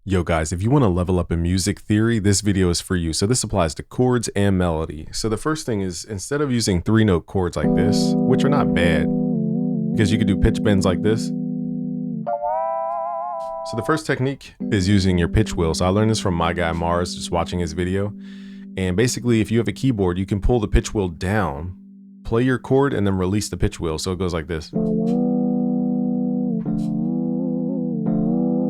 Yo guys, if you want to level up in music theory, this video is for you. So this applies to chords and melody. So the first thing is, instead of using 3-note chords like this, which are not bad, because you could do pitch bends like this. So the first technique is using your pitch wheel. So I learned this from my guy Mars, just watching his video. And basically, if you have a keyboard, you can pull the pitch wheel down, play your chord, and then release the pitch wheel. So it goes like this.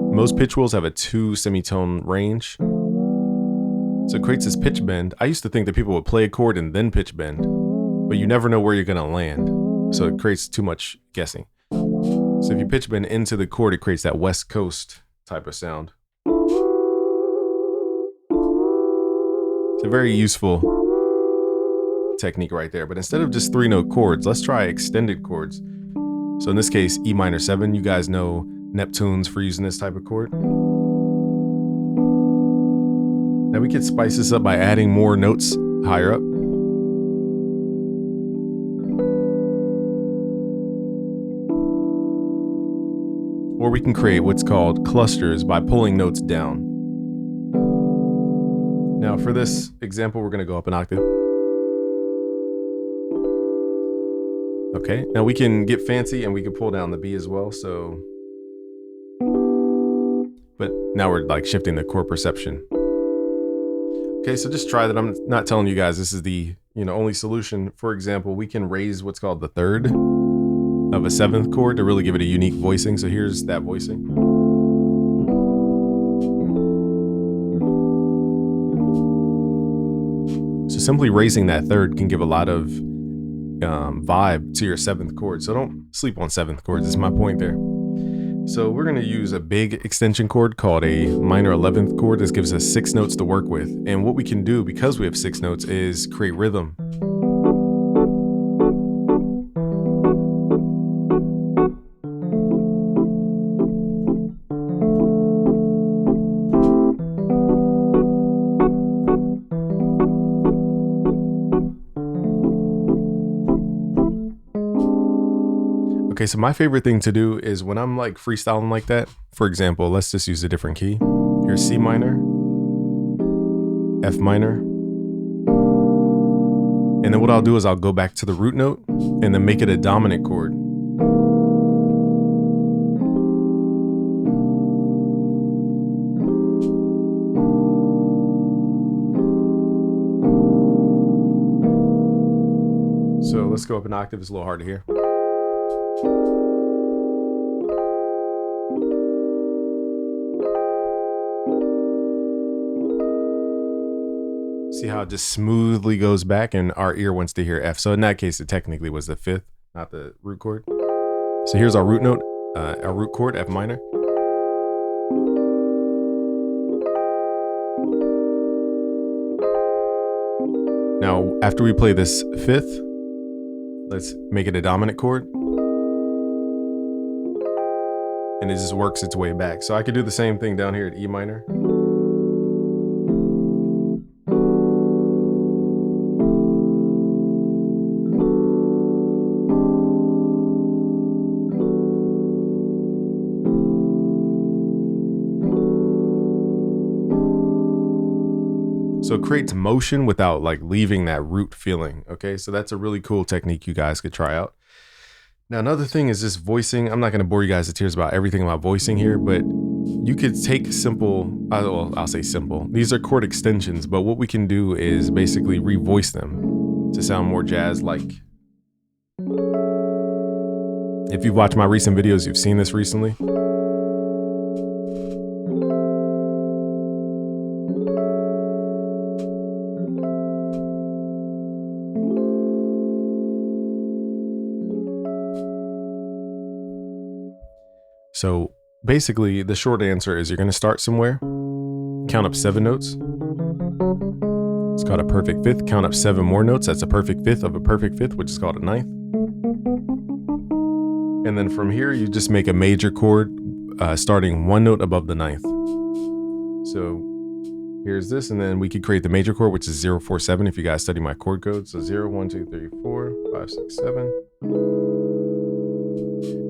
Most pitch wheels have a 2 semitone range. So it creates this pitch bend. I used to think that people would play a chord and then pitch bend, but you never know where you're gonna land. So it creates too much guessing. So if you pitch bend into the chord, it creates that West Coast type of sound. It's a very useful technique right there. But instead of just 3-note chords, let's try extended chords. So in this case, E minor 7, you guys know Neptunes for using this type of chord. Now we could spice this up by adding more notes higher up. Or we can create what's called clusters by pulling notes down. Now for this example, we're going to go up an octave. Okay, now we can get fancy and we can pull down the B as well. But now we're like shifting the chord perception. Okay, so just try that. I'm not telling you guys this is the only solution. For example, we can raise what's called the third of a 7th chord to really give it a unique voicing. So here's that voicing. So simply raising that third can give a lot of vibe to your 7th chord. So don't sleep on 7th chords. Is my point there. So we're going to use a big extension chord called a minor 11th chord. This gives us 6 notes to work with. And what we can do, because we have 6 notes, is create rhythm. Okay, so my favorite thing to do is when I'm like freestyling like that, for example, let's just use a different key. Here's C minor, F minor. And then what I'll do is I'll go back to the root note and then make it a dominant chord. So let's go up an octave, it's a little hard to hear. See how it just smoothly goes back, and our ear wants to hear F. So in that case, it technically was the 5th, not the root chord. So here's our root note, our root chord, F minor. Now, after we play this 5th, let's make it a dominant chord. And it just works its way back. So I could do the same thing down here at E minor. So it creates motion without like leaving that root feeling. Okay, so that's a really cool technique you guys could try out. Now, another thing is this voicing. I'm not going to bore you guys to tears about everything about voicing here, but you could take simple, I'll say simple. These are chord extensions, but what we can do is basically revoice them to sound more jazz-like. If you've watched my recent videos, you've seen this recently. So basically, the short answer is you're going to start somewhere, count up 7 notes. It's called a perfect 5th. Count up 7 more notes. That's a perfect 5th of a perfect 5th, which is called a 9th. And then from here, you just make a major chord starting 1 note above the 9th. So here's this, and then we could create the major chord, which is 0, 4, 7 if you guys study my chord code. So 0, 1, 2, 3, 4, 5, 6, 7.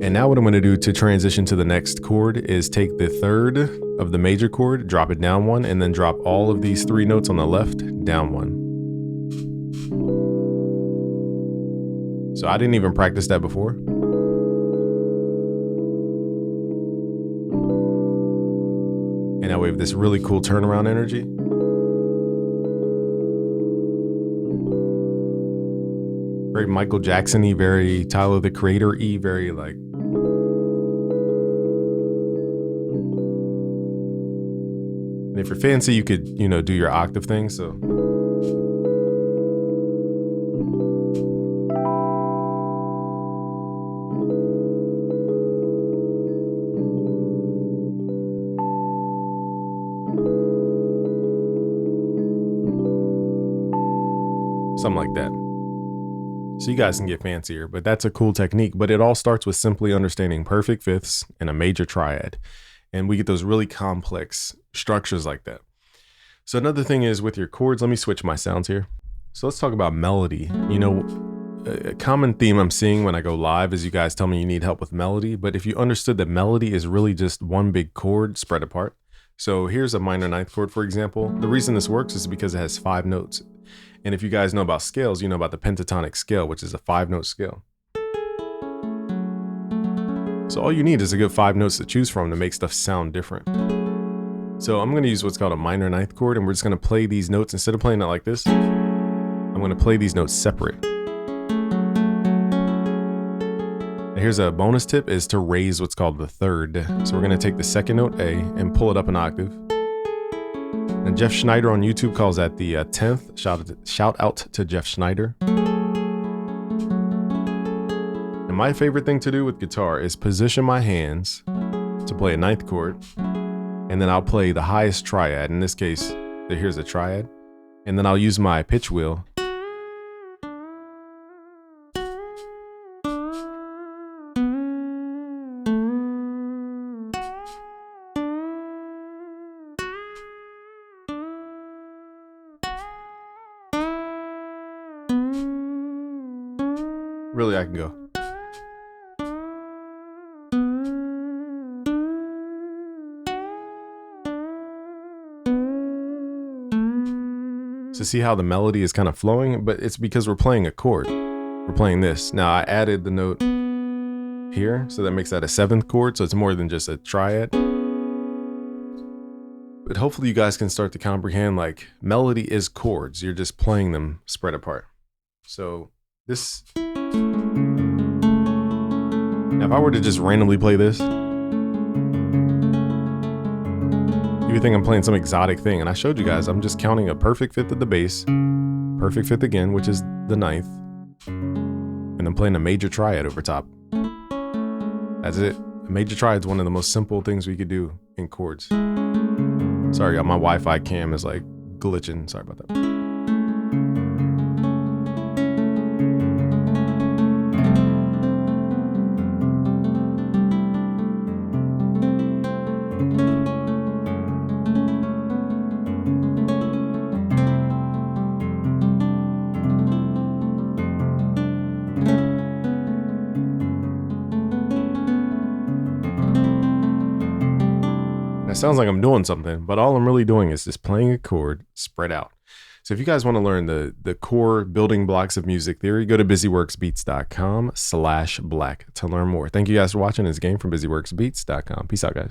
And now what I'm going to do to transition to the next chord is take the third of the major chord, drop it down one, and then drop all of these 3 notes on the left down one. So I didn't even practice that before. And now we have this really cool turnaround energy. Very Michael Jackson-y, very Tyler the Creator-y, very like. And if you're fancy, you could, you know, do your octave thing, so. Something like that. So you guys can get fancier, but that's a cool technique. But it all starts with simply understanding perfect fifths and a major triad. And we get those really complex structures like that. So another thing is with your chords, let me switch my sounds here. So let's talk about melody. You know, a common theme I'm seeing when I go live is you guys tell me you need help with melody. But if you understood that melody is really just one big chord spread apart. So here's a minor ninth chord, for example. The reason this works is because it has 5 notes. And if you guys know about scales, you know about the pentatonic scale, which is a 5-note scale. So all you need is a good 5 notes to choose from to make stuff sound different. So I'm going to use what's called a minor ninth chord, and we're just going to play these notes. Instead of playing it like this, I'm going to play these notes separate. And here's a bonus tip, is to raise what's called the third. So we're going to take the second note A and pull it up an octave. And Jeff Schneider on YouTube calls that the 10th. Shout out to Jeff Schneider. And my favorite thing to do with guitar is position my hands to play a ninth chord. And then I'll play the highest triad. In this case, here's a triad. And then I'll use my pitch wheel. Really, I can go. So see how the melody is kind of flowing, but it's because we're playing a chord. We're playing this. Now I added the note here, so that makes that a 7th chord, so it's more than just a triad. But hopefully you guys can start to comprehend, like, melody is chords. You're just playing them spread apart. So this. Now, if I were to just randomly play this, you would think I'm playing some exotic thing. And I showed you guys, I'm just counting a perfect fifth of the bass, perfect fifth again, which is the 9th, and I'm playing a major triad over top. That's it. A major triad is one of the most simple things we could do in chords. Sorry, my Wi-Fi cam is like glitching. Sorry about that. Sounds like I'm doing something, but all I'm really doing is just playing a chord spread out. So if you guys want to learn the core building blocks of music theory, go to busyworksbeats.com/black to learn more. Thank you guys for watching this game from busyworksbeats.com. Peace out, guys.